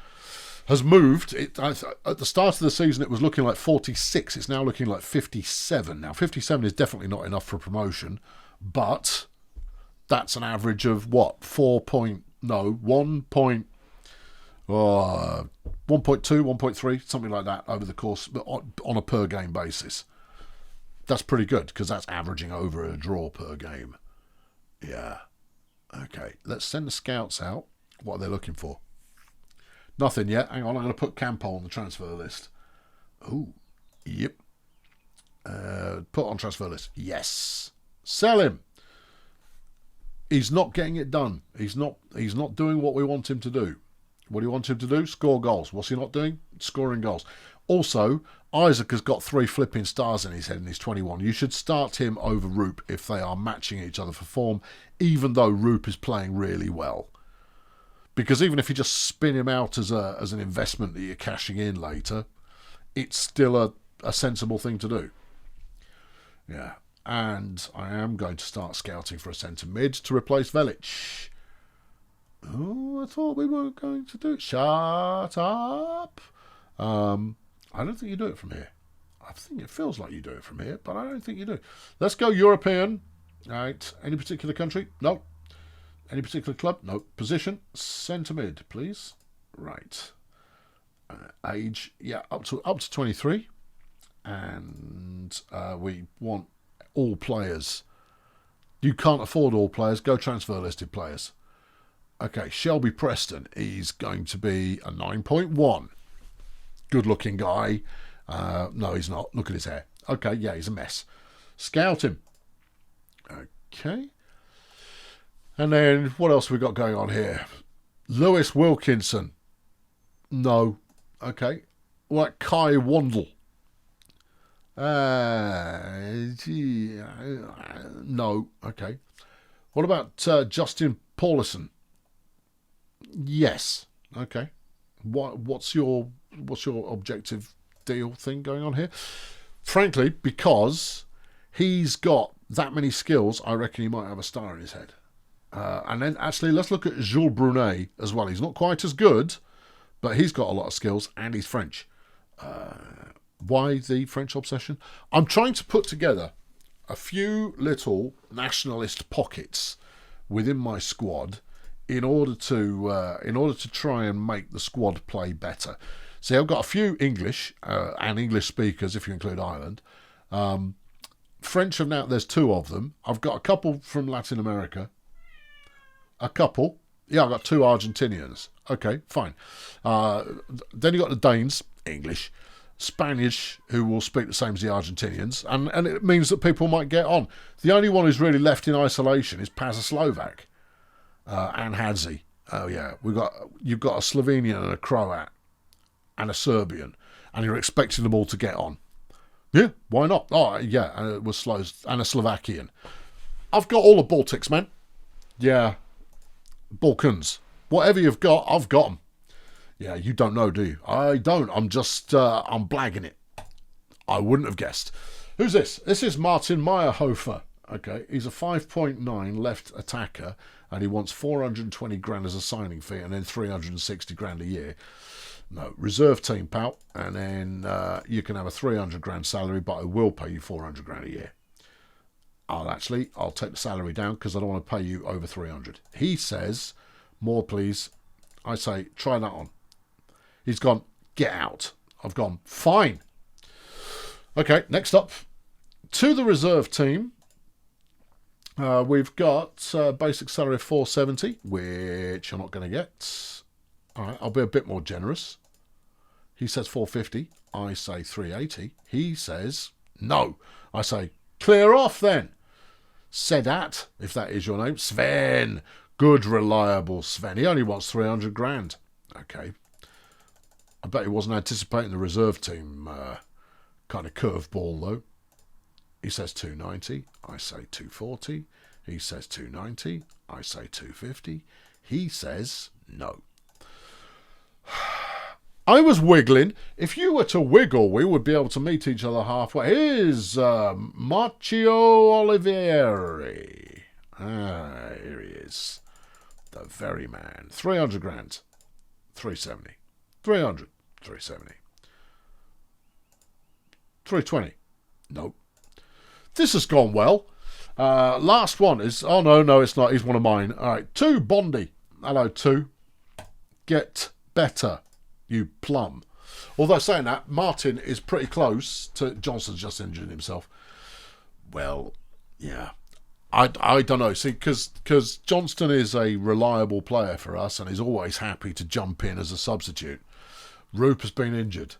has moved. At the start of the season, it was looking like 46. It's now looking like 57. Now, 57 is definitely not enough for promotion, but that's an average of what? 1.2, 1.3, something like that over the course, but on a per game basis. That's pretty good because that's averaging over a draw per game. Yeah. Okay, let's send the scouts out. What are they looking for? Nothing yet. Hang on, I'm going to put Campo on the transfer list. Oh, yep. Put on transfer list. Yes. Sell him. He's not getting it done. He's not doing what we want him to do. What do you want him to do? Score goals. What's he not doing? Scoring goals. Also, Isaac has got 3 flipping stars in his head and he's 21. You should start him over Roop if they are matching each other for form, even though Roop is playing really well. Because even if you just spin him out as an investment that you're cashing in later, it's still a sensible thing to do. Yeah. And I am going to start scouting for a centre mid to replace Velic. Oh, I thought we were going to do it. Shut up. I don't think you do it from here. I think it feels like you do it from here, but I don't think you do. Let's go European. All right. Any particular country? No. Any particular club? No. Position? Centre mid, please. Right. Age? Yeah, up to 23. And we want all players. You can't afford all players. Go transfer listed players. Okay, Shelby Preston. He's going to be a 9.1. Good looking guy. No, he's not. Look at his hair. Okay, yeah, he's a mess. Scout him. Okay. And then what else have we got going on here? Lewis Wilkinson. No. Okay. What, Kai Wandel? No. Okay. What about Justin Paulison? Yes. Okay. What's your objective deal thing going on here? Frankly, because he's got that many skills, I reckon he might have a star in his head. And then actually, let's look at Jules Brunet as well. He's not quite as good, but he's got a lot of skills and he's French. Why the French obsession? I'm trying to put together a few little nationalist pockets within my squad in order to try and make the squad play better. See, I've got a few English and English speakers, if you include Ireland. French have now, there's 2 of them. I've got a couple from Latin America. A couple. Yeah, I've got 2 Argentinians. Okay, fine. Then you've got the Danes, English. Spanish, who will speak the same as the Argentinians. And it means that people might get on. The only one who's really left in isolation is Slovak. And Hadzi. Oh, yeah. You've got a Slovenian and a Croat and a Serbian. And you're expecting them all to get on. Yeah, why not? Oh, yeah, and it was and a Slovakian. I've got all the Baltics, man. Yeah. Balkans. Whatever you've got, I've got them. Yeah, you don't know, do you? I don't. I'm just, I'm blagging it. I wouldn't have guessed. Who's this? This is Martin Meyerhofer. Okay, he's a 5.9 left attacker, and he wants 420 grand as a signing fee, and then 360 grand a year. No, reserve team, pal, and then you can have a 300 grand salary, but I will pay you 400 grand a year. I'll take the salary down because I don't want to pay you over 300. He says, more please. I say, try that on. He's gone, get out. I've gone, fine. Okay, next up. To the reserve team, we've got basic salary of 470, which you're not going to get. All right, I'll be a bit more generous. He says 450. I say 380. He says no. I say clear off then. Sedat, if that is your name. Sven. Good, reliable Sven. He only wants 300 grand. Okay. I bet he wasn't anticipating the reserve team kind of curveball, though. He says 290. I say 240. He says 290. I say 250. He says no. I was wiggling. If you were to wiggle, we would be able to meet each other halfway. Here's Marcio Olivieri. Here he is. The very man. 300 grand. 370. 300. 370. 320. Nope. This has gone well. Last one is... Oh, no, it's not. He's one of mine. All right. 2, Bondi. Hello, 2. Get better, you plum. Although saying that, Martin is pretty close to... Johnston's just injured himself. Well, yeah. I don't know. See, because Johnston is a reliable player for us and is always happy to jump in as a substitute. Roop has been injured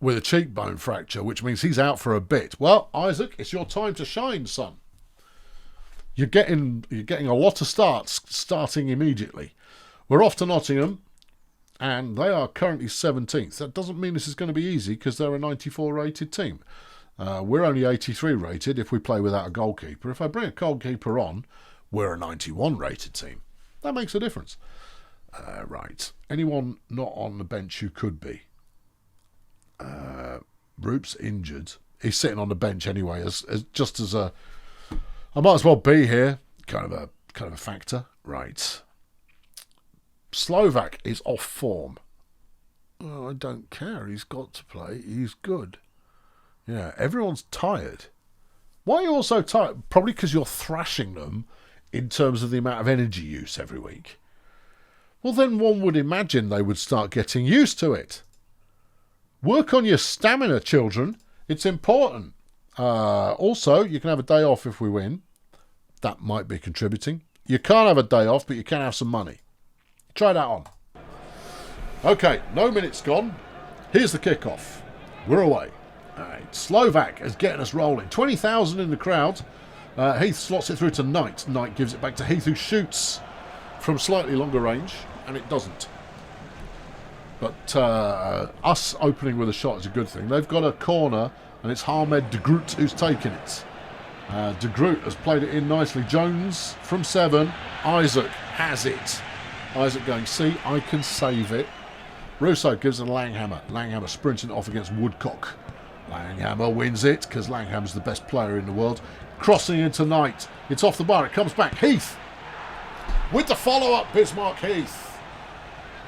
with a cheekbone fracture, which means he's out for a bit. Well, Isaac, it's your time to shine, son. You're getting a lot of starts starting immediately. We're off to Nottingham, and they are currently 17th. That doesn't mean this is going to be easy because they're a 94 rated team. We're only 83 rated if we play without a goalkeeper. If I bring a goalkeeper on, we're a 91 rated team. That makes a difference. Right. Anyone not on the bench who could be? Roop's injured. He's sitting on the bench anyway, as a... I might as well be here. Kind of a factor. Right. Slovak is off form. Well, I don't care. He's got to play. He's good. Yeah, everyone's tired. Why are you all so tired? Probably because you're thrashing them in terms of the amount of energy use every week. Well, then one would imagine they would start getting used to it. Work on your stamina, children. It's important. Also, you can have a day off if we win. That might be contributing. You can't have a day off, but you can have some money. Try that on. Okay, no minutes gone. Here's the kickoff. We're away. All right, Slovak is getting us rolling. 20,000 in the crowd. Heath slots it through to Knight. Knight gives it back to Heath, who shoots from slightly longer range, and it doesn't. But us opening with a shot is a good thing. They've got a corner, and it's Hamed de Groot who's taken it. De Groot has played it in nicely. Jones from 7. Isaac has it. Isaac going, see, I can save it. Russo gives it to Langhammer. Langhammer sprinting off against Woodcock. Langhammer wins it because Langhammer's the best player in the world. Crossing into Knight. It's off the bar. It comes back. Heath with the follow-up. Bismarck Heath.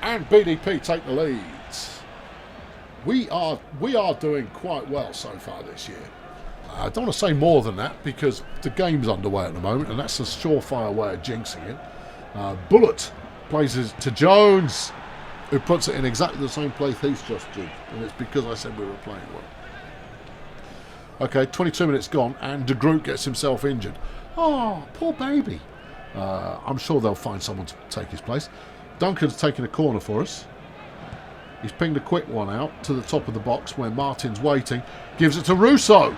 And BDP take the lead. We are doing quite well so far this year. I don't want to say more than that because the game's underway at the moment and that's a surefire way of jinxing it. Bullet plays it to Jones, who puts it in exactly the same place Heath just did. And it's because I said we were playing well. Okay, 22 minutes gone and De Groot gets himself injured. Oh, poor baby. I'm sure they'll find someone to take his place. Duncan's taking a corner for us. He's pinged a quick one out to the top of the box where Martin's waiting. Gives it to Russo.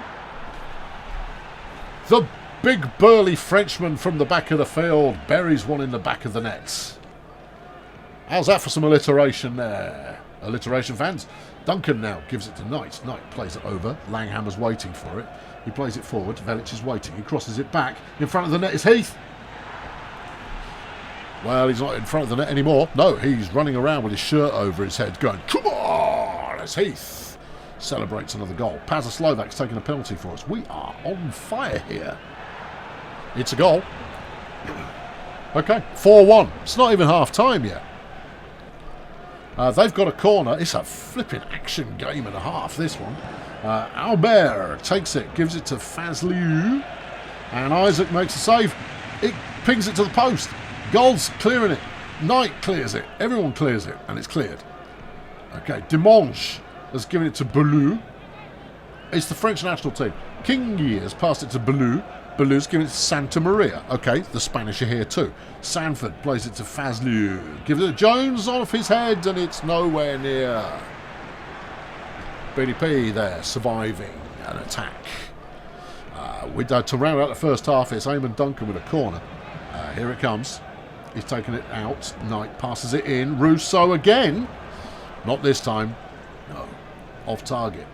The big burly Frenchman from the back of the field buries one in the back of the nets. How's that for some alliteration there? Alliteration fans. Duncan now gives it to Knight. Knight plays it over. Langhammer's waiting for it. He plays it forward. Velic is waiting. He crosses it back. In front of the net is Heath. Well, he's not in front of the net anymore. No, he's running around with his shirt over his head going, come on! It's Heath. Celebrates another goal. Pazza Slovak's taking a penalty for us. We are on fire here. It's a goal. Okay, 4-1. It's not even half time yet. They've got a corner. It's a flipping action game and a half, this one. Albert takes it, gives it to Fazliu. And Isaac makes a save. It pings it to the post. Gold's clearing it. Knight clears it. Everyone clears it. And it's cleared. Okay, Dimanche has given it to Bellew. It's the French national team. Kingi has passed it to Bellew. Bellew's given it to Santa Maria. Okay, the Spanish are here too. Sanford plays it to Fazliu. Gives it to Jones off his head, and it's nowhere near. BDP there, surviving an attack. To round out the first half, it's Eamon Duncan with a corner. Here it comes. He's taken it out. Knight passes it in. Russo again. Not this time. No. Off target.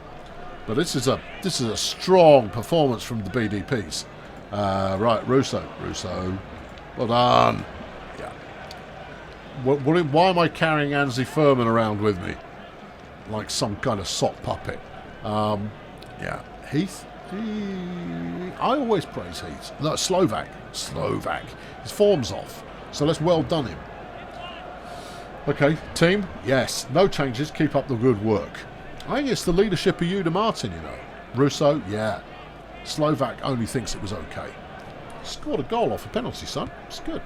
But this is a strong performance from the BDPs. Right, Russo. Well done. Yeah. Why am I carrying Anzi Furman around with me? like some kind of sock puppet. Yeah, Heath. I always praise Heath. No, Slovak. His form's off. So let's well done him. Okay, team. Yes, no changes. Keep up the good work. I think it's the leadership of Uda Martin, you know. Russo, yeah. Slovak only thinks it was okay. Scored a goal off a penalty, son. It's good.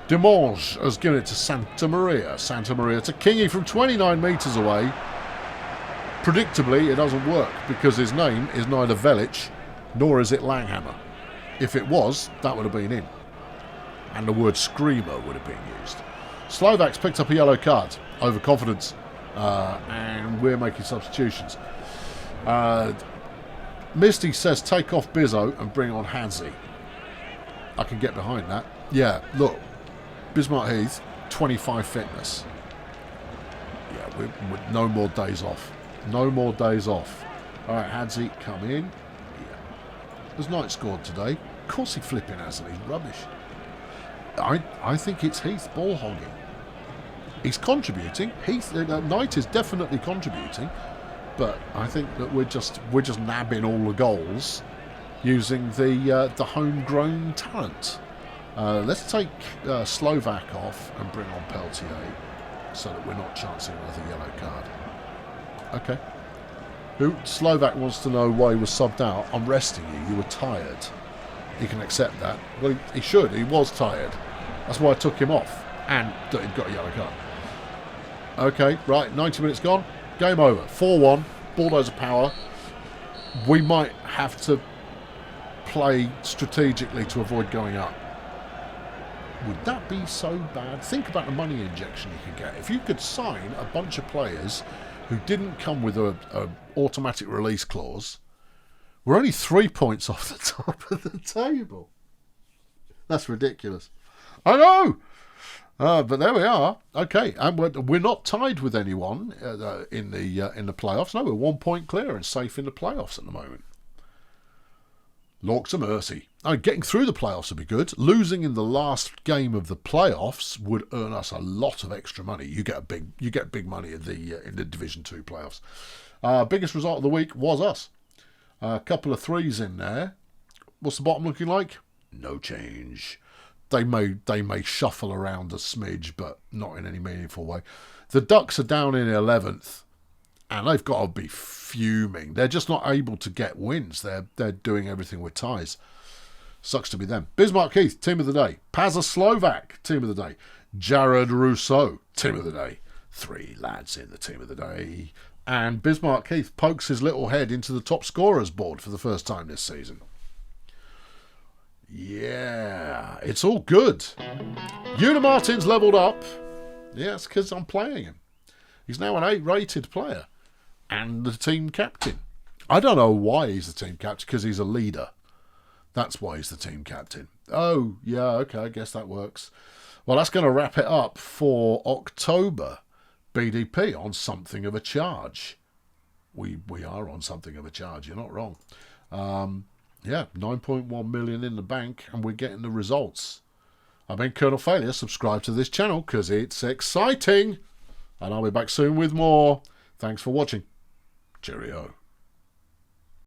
Demange has given it to Santa Maria. Santa Maria to Kingy from 29 metres away. Predictably, it doesn't work because his name is neither Velic nor is it Langhammer. If it was, that would have been in. And the word screamer would have been used. Slovak's picked up a yellow card. Overconfidence. And we're making substitutions. Misty says take off Bizzo and bring on Hansi. I can get behind that. Yeah, look. Bismarck Heath, 25 fitness. Yeah, we're no more days off. No more days off. All right, Hansi, come in. Yeah. Has Knight scored today? Of course he flipping hasn't. He's rubbish. I think it's Heath ball hogging. He's contributing. Knight is definitely contributing, but I think that we're just nabbing all the goals using the homegrown talent. Let's take Slovak off and bring on Peltier so that we're not chancing another yellow card. Okay. Slovak wants to know why he was subbed out. I'm resting you. You were tired. He can accept that. Well, he should. He was tired. That's why I took him off. And he'd got a yellow card. Okay, right. 90 minutes gone. Game over. 4-1. Bulldozer Power. We might have to play strategically to avoid going up. Would that be so bad? Think about the money injection you could get. If you could sign a bunch of players who didn't come with a automatic release clause, we're only 3 points off the top of the table. That's ridiculous. I know! But there we are. Okay, and we're not tied with anyone in the playoffs. No, we're 1 point clear and safe in the playoffs at the moment. Lorks of mercy. Getting through the playoffs would be good. Losing in the last game of the playoffs would earn us a lot of extra money. You get big money in the Division 2 playoffs. Biggest result of the week was us. A couple of threes in there. What's the bottom looking like? No change. They may shuffle around a smidge, but not in any meaningful way. The Ducks are down in 11th. And they've got to be fuming. They're just not able to get wins. They're doing everything with ties. Sucks to be them. Bismarck Heath, team of the day. Pazza Slovak, team of the day. Jared Rousseau, team of the day. 3 lads in the team of the day. And Bismarck Heath pokes his little head into the top scorers board for the first time this season. Yeah, it's all good. Una Martin's levelled up. Yeah, it's because I'm playing him. He's now an 8-rated player. And the team captain. I don't know why he's the team captain, because he's a leader. That's why he's the team captain. Oh, yeah, okay, I guess that works. Well, that's going to wrap it up for October. BDP on something of a charge. We are on something of a charge, you're not wrong. Yeah, 9.1 million in the bank, and we're getting the results. I've been Colonel Failure. Subscribe to this channel, because it's exciting. And I'll be back soon with more. Thanks for watching. Cheerio.